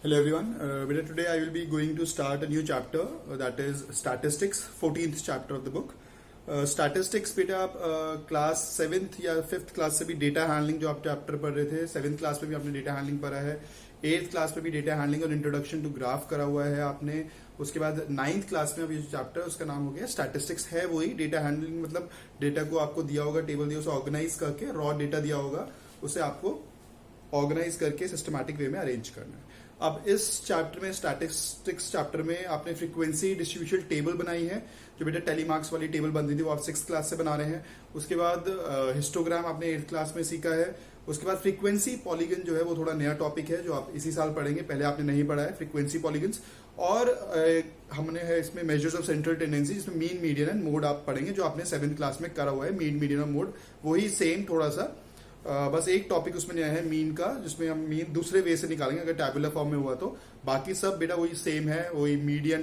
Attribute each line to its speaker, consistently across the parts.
Speaker 1: Hello everyone. Today I will be going to start a new chapter that is statistics, 14th chapter of the book. Statistics बेटा आप class 7th या 5th class से भी data handling जो आप chapter पढ़ रहे थे 7th क्लास में भी आपने डेटा हैंडलिंग पढ़ा है, 8th क्लास में भी डेटा हैंडलिंग और इंट्रोडक्शन टू ग्राफ करा हुआ है आपने. उसके बाद 9th क्लास में अभी जो चैप्टर उसका नाम हो गया स्टैटिस्टिक्स है वही डेटा हैंडलिंग, मतलब डेटा को आपको दिया होगा, टेबल दिया, उसे ऑर्गेनाइज करके रॉ डेटा दिया होगा, उसे आपको ऑर्गेनाइज करके सिस्टमैटिक वे में अरेंज करना है. अब इस चैप्टर में स्टैटिस्टिक्स चैप्टर में आपने फ्रीक्वेंसी डिस्ट्रीब्यूशन टेबल बनाई है, जो बेटा टेलीमार्क्स वाली टेबल बनती थी वो आप 6th क्लास से बना रहे हैं. उसके बाद हिस्टोग्राम आपने 8th क्लास में सीखा है. उसके बाद फ्रीक्वेंसी पॉलीगन जो है वो थोड़ा नया टॉपिक है जो आप इसी साल पढ़ेंगे, पहले आपने नहीं पढ़ा है फ्रीक्वेंसी पॉलीगन्स. और हमने है इसमें मेजर्स ऑफ सेंट्रल टेंडेंसी जिसमें मीन, मीडियन एंड मोड आप पढ़ेंगे, जो आपने 7th क्लास में करा हुआ है. मीन, मीडियन और मोड वही सेम, थोड़ा सा बस एक टॉपिक उसमें नया है मीन का, जिसमें हम मीन दूसरे वे से निकालेंगे अगर टैबुलर फॉर्म में हुआ तो. बाकी सब बेटा वही सेम है. वही मीडियन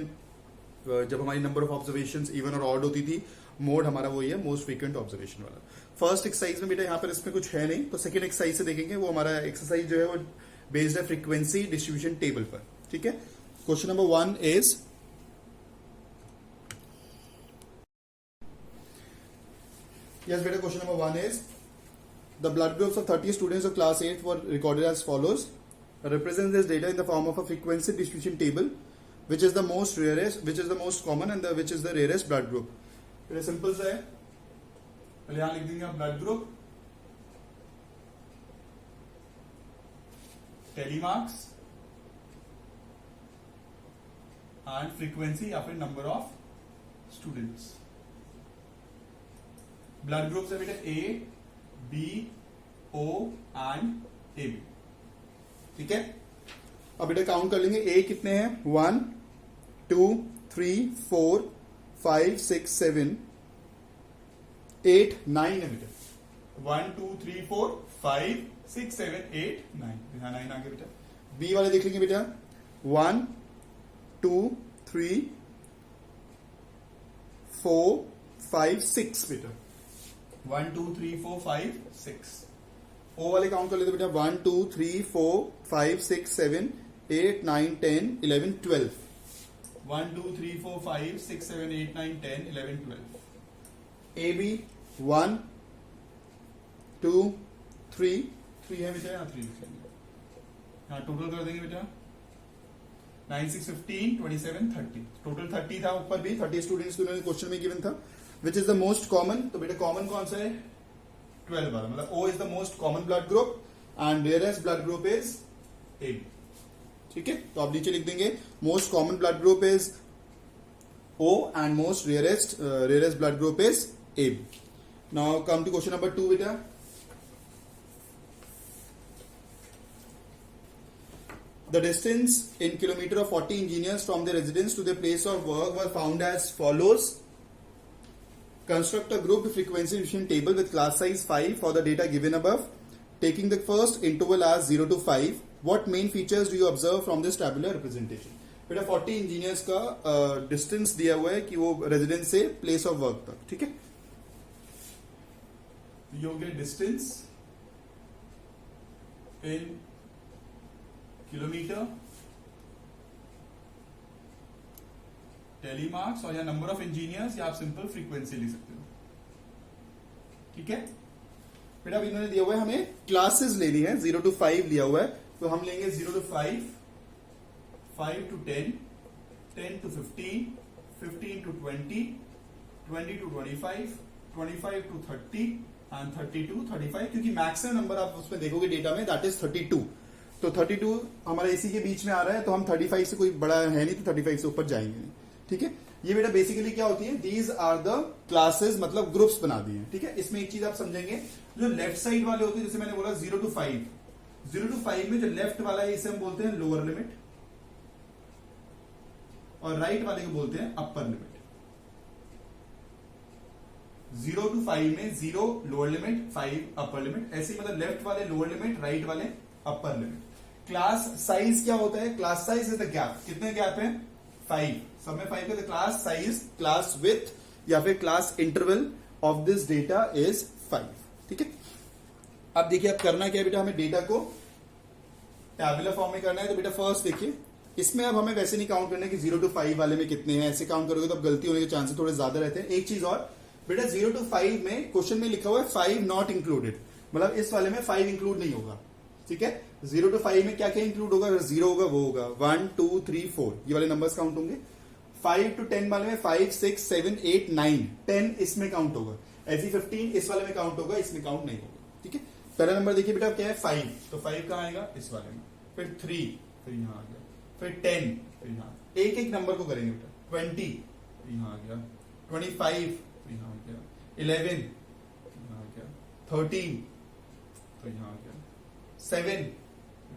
Speaker 1: जब हमारी नंबर ऑफ ऑब्जर्वेशंस इवन और ऑड होती थी, मोड हमारा वही है मोस्ट फ्रीक्वेंट ऑब्जर्वेशन वाला. फर्स्ट एक्सरसाइज में बेटा यहाँ पर इसमें कुछ है नहीं, तो सेकेंड एक्सरसाइज से देखेंगे. वो हमारा एक्सरसाइज जो है वो बेस्ड है फ्रीक्वेंसी डिस्ट्रीब्यूशन टेबल पर. ठीक है. क्वेश्चन नंबर 1 इज यस बेटा, question number 1 is the blood groups of 30 students of class 8 were recorded as follows. Represent this data in the form of a frequency distribution table, which is the most rarest, which is the most common and which is the rarest blood group. very simple सा है. पहले यहां लिख देंगे आप blood group, tally marks and frequency या फिर number of students. Blood group से बेटा A, B, O and A B. ठीक है. अब बेटा काउंट कर लेंगे. ए कितने हैं? 1 2 3 4 5 6 7 8 9 है बेटा. 1 2 3 4 5 6 7 8 9. यहां 9 आ गया बेटा. बी वाले देख लेंगे बेटा. 1 2 3 4 5 6 बेटा. 1 2 3 4 5 6. ओ वाले काउंट कर लेते बेटा. 1 2 3 4 5 6 7 8 9 10 11 12. 1 2 3 4 5 6 7 8 9 10 11 12. ए बी 1 2 3 3 है बेटा. यहाँ 3 लिखेंगे. यहाँ टोटल कर देंगे बेटा. 9 6 15 27 30. टोटल 30 था. ऊपर भी 30 स्टूडेंट्स क्वेश्चन में गिवन था. Which is the most common? तो बेटा कॉमन कौन सा है? 12 वाला, मतलब O is the most common blood group and rarest blood group is AB. ठीक है. तो आप नीचे लिख देंगे most common blood group is O and most rarest blood group is AB. Now come to question number 2 बेटा. The distance in kilometer of 40 engineers from their residence to their place of work were found as follows. Construct a grouped frequency distribution table with class size 5 for the data given above. Taking the first interval as 0 to 5, what main features do you observe from this tabular representation? बेटा 40 engineers का distance दिया हुआ है कि वो residence से place of work तक. ठीक है. ये हो गया डिस्टेंस इन किलोमीटर, टेलीमार्क्स और या नंबर ऑफ इंजीनियर्स या आप सिंपल फ्रीक्वेंसी लिख सकते हो. ठीक है. बेटा अब इन्होंने दिया हुआ है हमें क्लासेस लेनी है. 0 to 5 लिया हुआ है, तो हम लेंगे 0 to 5, 5 to 10, 10 to 15, 15 to 20, 20 to 25, 25 to 30 and 30 to 35, क्योंकि मैक्सिमम नंबर आप उसमें देखोगे डेटा में दैट इज 32. तो 32 हमारा इसी के बीच में आ रहा है, तो हम 35 से कोई बड़ा है नहीं, तो 35 से ऊपर जाएंगे नहीं. ठीक है. ये बेटा बेसिकली क्या होती है? दीज आर द क्लासेस, मतलब ग्रुप्स बना दिए हैं. ठीक है. इसमें एक चीज आप समझेंगे, जो लेफ्ट साइड वाले होते हैं, जैसे मैंने बोला 0 to 5, 0 to 5 में जो लेफ्ट वाला है इसे हम बोलते हैं लोअर लिमिट और राइट वाले को बोलते हैं अपर लिमिट. 0 to 5 में 0 लोअर लिमिट, 5 अपर लिमिट. ऐसे मतलब लेफ्ट वाले लोअर लिमिट, राइट वाले अपर लिमिट. क्लास साइज क्या होता है? Class size is the gap. कितने गैप है? 5. सब में 5 का. क्लास साइज, क्लास विथ या फिर class interval of this data is 5. ठीक है. अब देखिए अब करना क्या है बेटा, हमें डेटा को टैबुलर फॉर्म में करना है तो बेटा फर्स्ट देखिए, इसमें अब हमें वैसे नहीं काउंट करना है कि 0 to 5 वाले में कितने हैं, ऐसे काउंट करोगे तो अब गलती होने के चांसेस थोड़े ज्यादा रहते हैं। एक चीज और बेटा, 0 to 5 में क्वेश्चन में लिखा हुआ है 5 नॉट इंक्लूडेड, मतलब इस वाले में 5 इंक्लूड नहीं होगा, ठीक है। 0 to 5 में क्या क्या इंक्लूड होगा, अगर 0 होगा वो होगा 1 2 3 4 ये वाले नंबर्स काउंट होंगे। 5 to 10 वाले में 5 6 7 8 9 10 इसमें काउंट होगा, ऐसे 15 इस वाले में काउंट होगा, इसमें काउंट नहीं होगा, ठीक है। पहला नंबर देखिए बेटा क्या है 5, तो 5 कहाँ आएगा इस वाले में, फिर 3, फिर यहाँ आ गया, फिर 10, फिर यहाँ एक एक नंबर को करेंगे बेटा, 20 यहाँ आ गया, 25 यहाँ आ गया, 11 यहाँ आ गया, 13 तो यहाँ आ गया, 7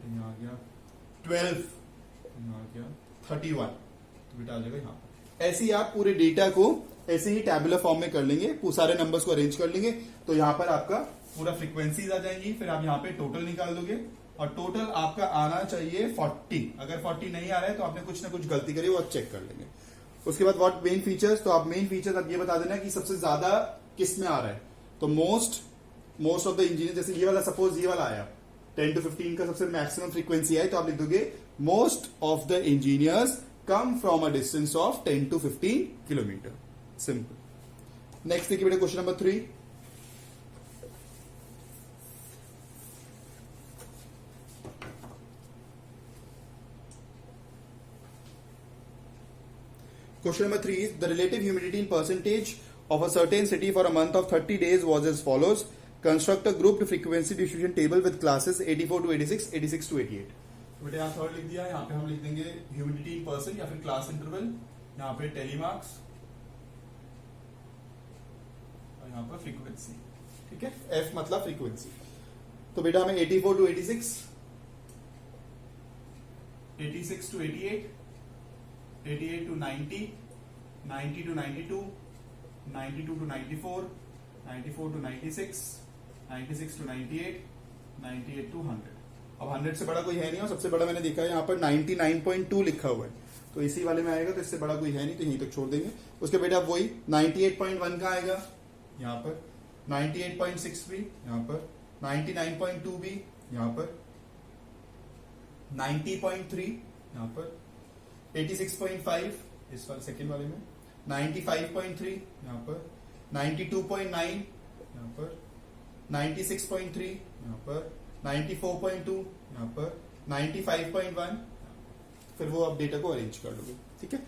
Speaker 1: यहाँ आ गया, 12 यहाँ आ गया, 31 तो बेटा आ जाएगा यहाँ। ऐसे ही आप पूरे डेटा को ऐसे ही टैबुलर फॉर्म में कर लेंगे, सारे नंबर्स को अरेंज कर लेंगे तो यहाँ पर आपका पूरा फ्रीक्वेंसीज आ जाएंगी। फिर आप यहाँ पे टोटल निकाल दोगे और टोटल आपका आना चाहिए 40। अगर 40 नहीं आ रहा है तो आपने कुछ ना कुछ गलती करी, वो आप चेक कर लेंगे। उसके बाद व्हाट मेन फीचर्स, तो आप मेन फीचर्स आप ये बता देना कि सबसे ज्यादा किस में आ रहा है। तो मोस्ट ऑफ द इंजीनियर, जैसे ये वाला सपोज ये वाला आया 10 to 15 का सबसे मैक्सिमम फ्रीक्वेंसी है, तो आप लिख दोगे most of the engineers come from a distance of 10 to 15 kilometre. Simple. Next देखिए बेटा question number 3। Question number 3 is the relative humidity in percentage of a certain city for a month of 30 days was as follows. Construct a grouped frequency distribution table with classes 84 to 86, 86 to 88. तो बेटे यहाँ third लिख दिया, यहाँ पे हम लिख देंगे ह्यूमिडिटी इन परसेंट या फिर क्लास इंटरवल, यहाँ पे टेलीमार्क्स और यहाँ पर फ्रीक्वेंसी, ठीक है। F मतलब फ्रीक्वेंसी। तो बेटा हमें 84 to 86, 86 to 88, 88 to 90, 90 to 92, 92 to 94, 94 to 96, 96 to 98, 98 to 100। अब 100 से बड़ा कोई है नहीं और सबसे बड़ा मैंने देखा है यहाँ पर 99.2 लिखा हुआ है, तो इसी वाले में आएगा, तो इससे बड़ा कोई है नहीं, तो यहीं तक छोड़ देंगे। उसके बेटा वही 98.1 का आएगा यहाँ पर, 98.6 भी यहाँ पर, 99.2 भी यहाँ पर, 90.3 यहाँ पर, 86.5 इस वाले सेकेंड वाले में, 95.3 यहाँ पर, 92.9 यहाँ पर, 96.3 यहाँ पर, 94.2 यहाँ पर, 95.1, फिर वो आप डेटा को अरेंज कर लोगे, ठीक है।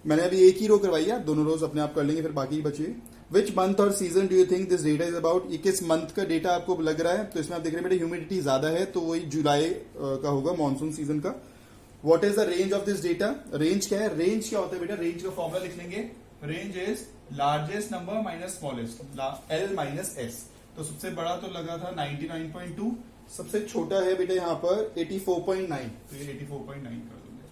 Speaker 1: मैंने अभी एक ही रो करवाई है, दोनों रोज अपने आप कर लेंगे, फिर बाकी बचे। विच मंथ और season do you think this data is about, ये किस मंथ का डेटा आपको लग रहा है, तो इसमें आप देख रहे हैं बेटा ह्यूमिडिटी ज्यादा है, तो वही जुलाई का होगा, मानसून सीजन का। What is the range of this data, range क्या है, रेंज क्या होता है बेटा, रेंज का फॉर्मूला लिख लेंगे, range is largest number minus smallest, L minus S। तो सबसे बड़ा तो लगा था 99.2, सबसे छोटा है बेटा यहाँ पर 84.9, तो ये 84.9 कर दोगे,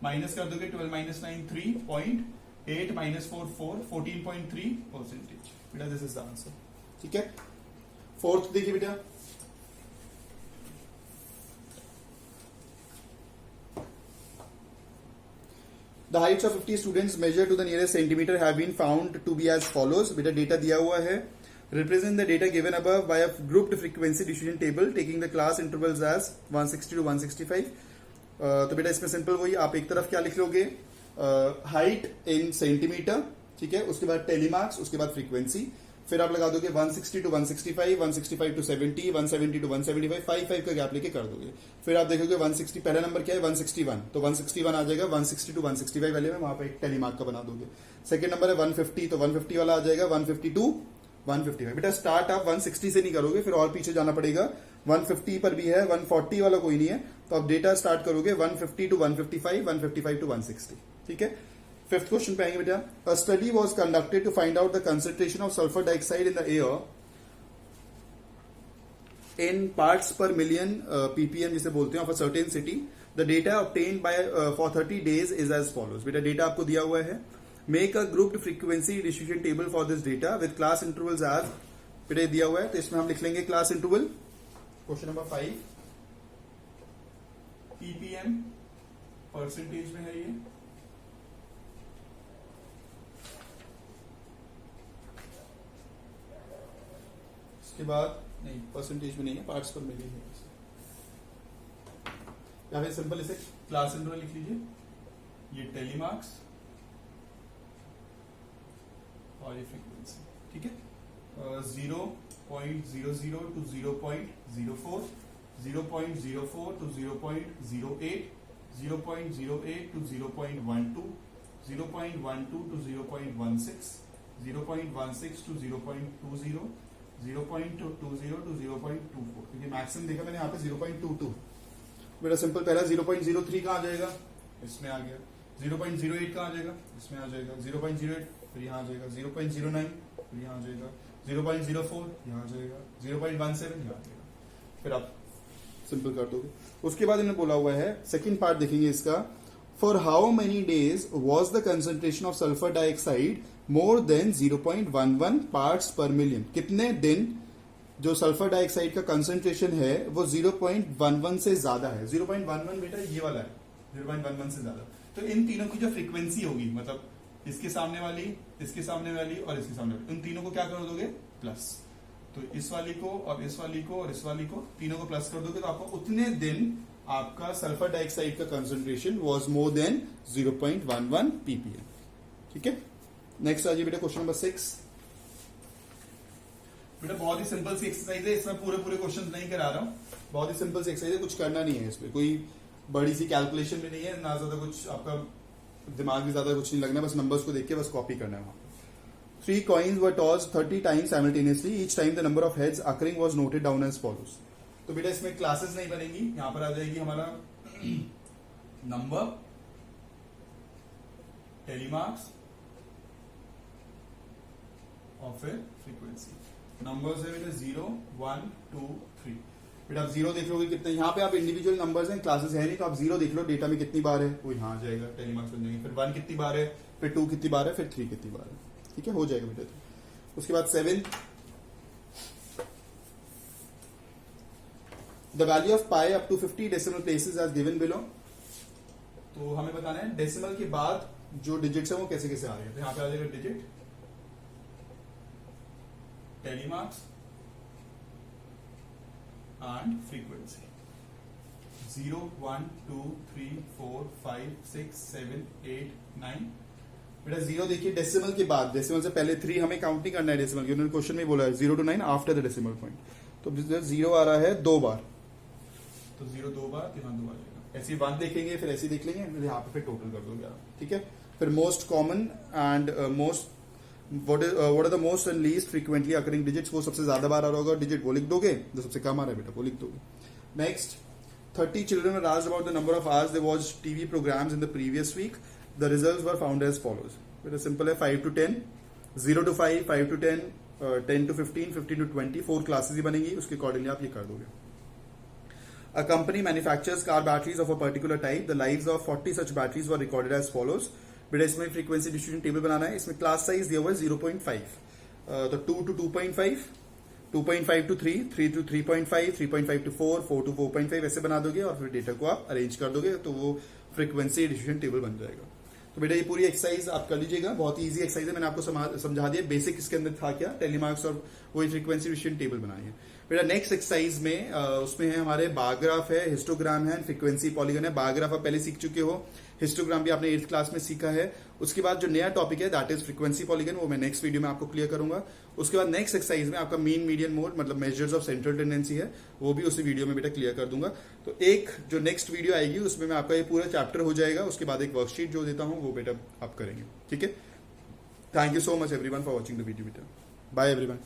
Speaker 1: माइनस कर दोगे 12 माइनस 9 3.8 माइनस 4 4 14.3%। बेटा दिस इज द आंसर, ठीक है। फोर्थ देखिए बेटा, The heights of 50 students measured to the nearest centimeter have been found to be as follows. बेटा डेटा दिया हुआ है, represent the data given above by a grouped frequency distribution table taking the class intervals as 160 to 165. तो बेटा इसमें simple वही, आप एक तरफ क्या लिख लोगे, हाइट इन सेंटीमीटर, ठीक है, उसके बाद टेलीमार्क्स, उसके बाद फ्रीक्वेंसी, फिर आप लगा दोगे 160 टू 165, 165 टू 70, 170 टू 175, 5 का गैप लेके कर दोगे। फिर आप देखोगे 160, पहला नंबर क्या है 161, तो 161 आ जाएगा, 160 टू 165 वाले में वहां पे एक टेलीमार्क का बना दोगे। सेकंड नंबर है 150, तो 150 वाला आ जाएगा 150 टू 155। बेटा स्टार्ट आप 160 से नहीं करोगे, फिर और पीछे जाना पड़ेगा, 150 पर भी है, 140 वाला कोई नहीं है, तो आप डेटा स्टार्ट करोगे 150 टू 155, 155 टू 160, ठीक है। फिफ्थ क्वेश्चन पे आएंगे बेटा, a study was conducted to find out the concentration of sulphur dioxide in the air in parts per million ppm जिसे बोलते हैं of a certain city. The data obtained by for 30 days is as follows. बेटा data आपको दिया हुआ है, make a grouped frequency distribution table for this data with class intervals as, बेटा दिया हुआ है, तो इसमें हम लिख लेंगे class interval. Question number 5 ppm percentage में है ये, के बाद नहीं परसेंटेज में नहीं है, पार्ट्स पर मिली है। या फिर सिंपल इसे क्लास इंटरवल लिख लीजिए, ये टेलीमार्क्स और ये फ्रीक्वेंसी, ठीक है। 0.00 to 0.04, 0.04 to 0.08, 0.08 to 0.12, 0.12 to 0.16, 0.16 to 0.20, 0.20 to 0.24, क्योंकि मैक्सिमम देखा मैंने यहाँ पे 0.22। बेटा सिंपल पहला 0.03 कहाँ आ जाएगा, इसमें आ गया। 0.08 कहाँ आ जाएगा, इसमें आ जाएगा। 0.08 फिर यहाँ आ जाएगा। 0.09 फिर यहाँ आ जाएगा। 0.04 यहाँ आ जाएगा। 0.17 यहाँ आ जाएगा। फिर आप सिंपल कर दोगे। उसके बाद इन्होंने बोला हुआ है, सेकंड पार्ट देखेंगे इसका, for how many days was the concentration of sulphur dioxide more than 0.11 parts per million. कितने दिन जो सल्फर डाइऑक्साइड का कंसेंट्रेशन है वो 0.11 से ज्यादा है। 0.11 बेटा ये वाला है, 0.11 से ज्यादा। तो इन तीनों की जो फ्रीक्वेंसी होगी, मतलब इसके सामने वाली, इसके सामने वाली और इसके सामने वाली, उन तीनों को क्या कर दोगे, प्लस। तो इस वाली को और इस वाली को और इस वाली को, तीनों को प्लस कर दोगे तो आपको उतने दिन आपका सल्फर डाइऑक्साइड का concentration was more than 0.11 ppm, ठीक है। नेक्स्ट आ जाइए बेटा क्वेश्चन नंबर 6। बेटा बहुत ही सिंपल सी एक्सरसाइज है, इसमें पूरे क्वेश्चन नहीं करा रहा हूं, बहुत ही सिंपल सी एक्सरसाइज है, कुछ करना नहीं है इसमें, कोई बड़ी सी कैलकुलेशन भी नहीं है, ना ज्यादा कुछ आपका दिमाग भी ज्यादा कुछ नहीं लगना, बस नंबर्स को देख के बस कॉपी करना है वहां। 3 coins were tossed 30 times simultaneously. Each time the number of heads occurring was noted down as follows. तो बेटा इसमें क्लासेस नहीं बनेंगी, यहां पर आ जाएगी हमारा नंबर, टेलीमार्क्स और फिर फ्रीक्वेंसी। नंबर्स है बेटा 0, 1, 2, 3। बेटा आप 0 देख लोगे कितने, यहाँ पे आप इंडिविजुअल नंबर्स हैं, क्लासेस है नहीं, तो आप 0 देख लो डेटा में कितनी बार है, वो यहाँ आ जाएगा, टेलीमार्क्स बन जाएंगे। फिर 1 कितनी बार है, फिर 2 कितनी बार है, फिर 3 कितनी बार है, ठीक है, हो जाएगा बेटा। उसके बाद 7, the value of pi up to 50 decimal places as given below. तो हमें बताना है डेसिमल के बाद जो डिजिट्स है वो कैसे कैसे आ रहे हैं। तो यहाँ पे आ जाएगा डिजिट, टेलीमार्क्स एंड फ्रीक्वेंसी। 0, 1, 2, 3, 4, 5, 6, 7, 8, 9। बेटा 0 देखिए डेसिमल के बाद, डेसिमल से पहले 3 हमें काउंट नहीं करना है डेसिमल, उन्होंने क्वेश्चन में बोला है 0 to 9 after the decimal point. तो 0 आ रहा है 2 बार, तो 0 2 बार, यहाँ 2 आ जाएगा। ऐसे 1 देखेंगे, फिर ऐसे देख लेंगे, यहाँ पे फिर टोटल कर दोगे आप, ठीक है। फिर most common and most what are the most and least frequently occurring digits, वो सबसे ज्यादा बार आ रहा होगा डिजिट, वो लिख दोगे। जो सबसे कम आ रहा है बेटा वो लिख दोगे। Next, 30 children were asked about the number of hours they watched TV programs in the previous week. The results were found as follows. Very simple है, 5 to 10, 0 to 5, 5 to 10, 10 to 15, 15 to 20, 4 classes ही बनेंगी, उसके accordingly आप ये कर दोगे। A company manufactures car batteries of a particular type. The lives of 40 such batteries were recorded as follows. बेटा इसमें frequency distribution table बनाना है। इसमें क्लास साइज दिया हुआ है 0.5, तो 2 to 2.5, 2.5 to 3, 3 to 3.5, 3.5 to 4, 4 to 4.5, ऐसे बना दोगे और फिर डेटा को आप अरेंज कर दोगे, तो वो फ्रीक्वेंसी डिस्ट्रीब्यूशन टेबल बन जाएगा। तो बेटा ये पूरी एक्सरसाइज आप कर लीजिएगा, बहुत ही इजी एक्सरसाइज है, मैंने आपको समझा दिया बेसिक इसके अंदर था क्या, टेलीमार्क्स और वही फ्रीक्वेंसी डिस्ट्रीब्यूशन टेबल बनाई है। बेटा नेक्स्ट एक्सरसाइज में उसमें है हमारे बार ग्राफ है, हिस्टोग्राम है, फ्रीक्वेंसी पॉलीगन है। बार ग्राफ आप पहले सीख चुके हो, हिस्टोग्राम भी आपने 8th क्लास में सीखा है। उसके बाद जो नया टॉपिक है दैट इज फ्रीक्वेंसी पॉलीगन, वो मैं नेक्स्ट वीडियो में आपको क्लियर करूंगा। उसके बाद नेक्स्ट एक्सरसाइज में आपका मीन मीडियन मोड मतलब मेजर्स ऑफ सेंट्रल टेंडेंसी है, वो भी उसी वीडियो में बेटा क्लियर कर दूंगा। तो एक जो नेक्स्ट वीडियो आएगी उसमें मैं आपका ये पूरा चैप्टर हो जाएगा, उसके बाद एक वर्कशीट जो देता हूँ वो बेटा आप करेंगे, ठीक है। Thank you so much everyone for watching the video बेटा, बाय एवरीवन।